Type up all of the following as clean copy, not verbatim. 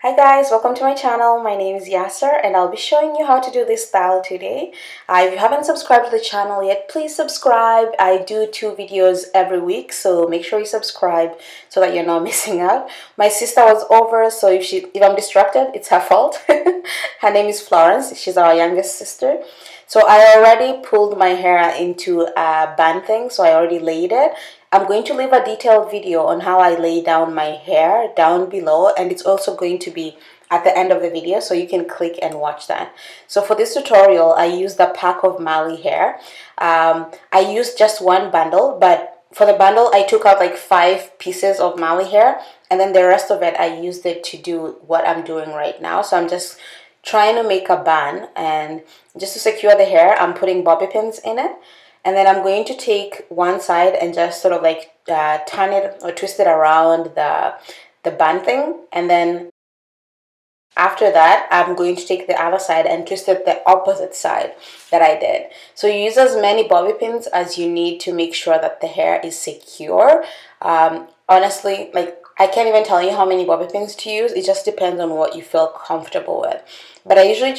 Hi guys, welcome to my channel. My name is Yasser and I'll be showing you how to do this style today. If you haven't subscribed to the channel yet, please subscribe. I do 2 videos every week, so make sure you subscribe so that you're not missing out. My sister was over, so if I'm distracted, it's her fault. Her name is Florence. She's our youngest sister. So I already pulled my hair into a bun thing, so I already laid it. I'm going to leave a detailed video on how I lay down my hair down below, and it's also going to be at the end of the video, so you can click and watch that. So for this tutorial, I used a pack of Marley hair. I used just one bundle, but for the bundle, I took out like 5 pieces of Marley hair, and then the rest of it, I used it to do what I'm doing right now. So I'm just trying to make a bun, and just to secure the hair, I'm putting bobby pins in it. And then I'm going to take one side and just sort of like turn it or twist it around the bun thing. And then after that, I'm going to take the other side and twist it the opposite side that I did. So you use as many bobby pins as you need to make sure that the hair is secure. Honestly, like I can't even tell you how many bobby pins to use. It just depends on what you feel comfortable with. But I usually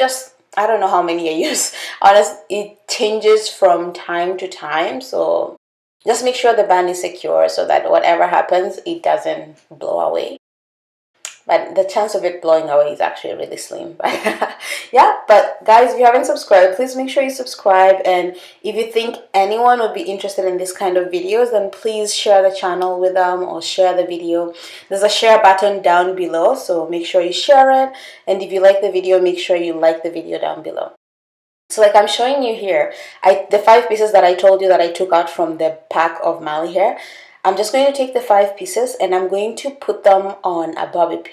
I don't know how many I use. Honestly, it changes from time to time. So just make sure the band is secure so that whatever happens, it doesn't blow away. But the chance of it blowing away is actually really slim. Yeah, but guys, if you haven't subscribed, please make sure you subscribe. And if you think anyone would be interested in this kind of videos, then please share the channel with them or share the video. There's a share button down below, so make sure you share it. And if you like the video, make sure you like the video down below. So like I'm showing you here, the 5 pieces that I told you that I took out from the pack of Marley hair, I'm just going to take the 5 pieces and I'm going to put them on a bobby pin.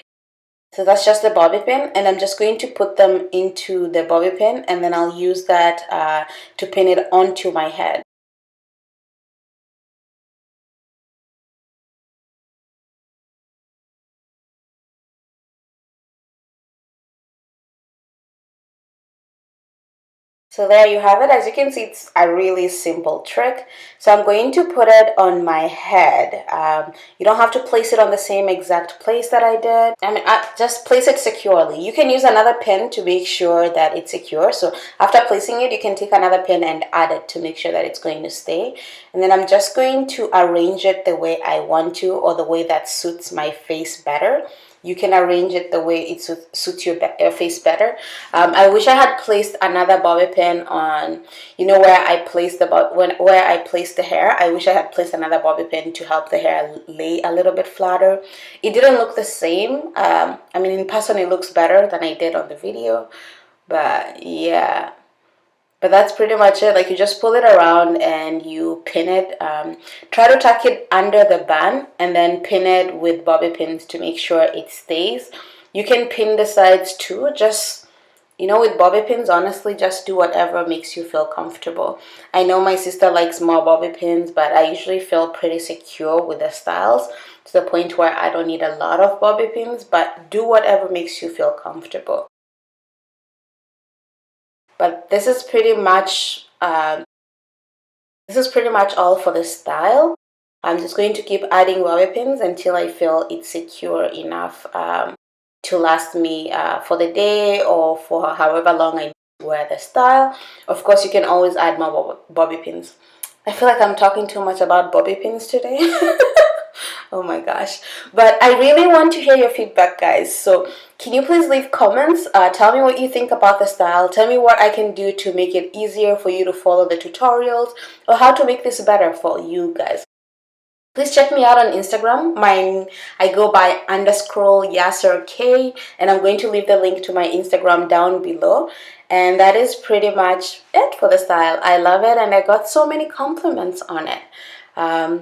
So that's just the bobby pin, and I'm just going to put them into the bobby pin, and then I'll use that to pin it onto my head. So there you have it. As you can see, it's a really simple trick. So I'm going to put it on my head. You don't have to place it on the same exact place that I did. I just place it securely. You can use another pin to make sure that it's secure. So after placing it, you can take another pin and add it to make sure that it's going to stay. And then I'm just going to arrange it the way I want to, or the way that suits my face better. You can arrange it the way it suits your face better. I wish I had placed another bobby pin on, where I placed where I placed the hair. I wish I had placed another bobby pin to help the hair lay a little bit flatter. It didn't look the same. I mean, in person it looks better than I did on the video, but yeah. But that's pretty much it. Like, you just pull it around and you pin it. Try to tuck it under the bun and then pin it with bobby pins to make sure it stays. You can pin the sides too. Just, with bobby pins, honestly, just do whatever makes you feel comfortable. I know my sister likes more bobby pins, but I usually feel pretty secure with the styles to the point where I don't need a lot of bobby pins, but do whatever makes you feel comfortable. But this is pretty much all for the style. I'm just going to keep adding bobby pins until I feel it's secure enough to last me for the day or for however long I need to wear the style. Of course, you can always add more bobby pins. I feel like I'm talking too much about bobby pins today. Oh my gosh. But I really want to hear your feedback, guys. So can you please leave comments? Tell me what you think about the style. Tell me what I can do to make it easier for you to follow the tutorials, or how to make this better for you guys. Please check me out on Instagram. I go by _YasserK, and I'm going to leave the link to my Instagram down below. And that is pretty much it for the style. I love it, and I got so many compliments on it.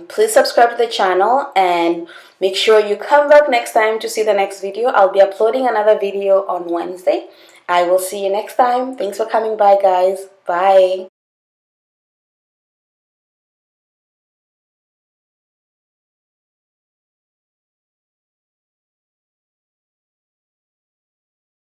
Please subscribe to the channel and make sure you come back next time to see the next video. I'll be uploading another video on Wednesday. I will see you next time. Thanks for coming by, guys. Bye.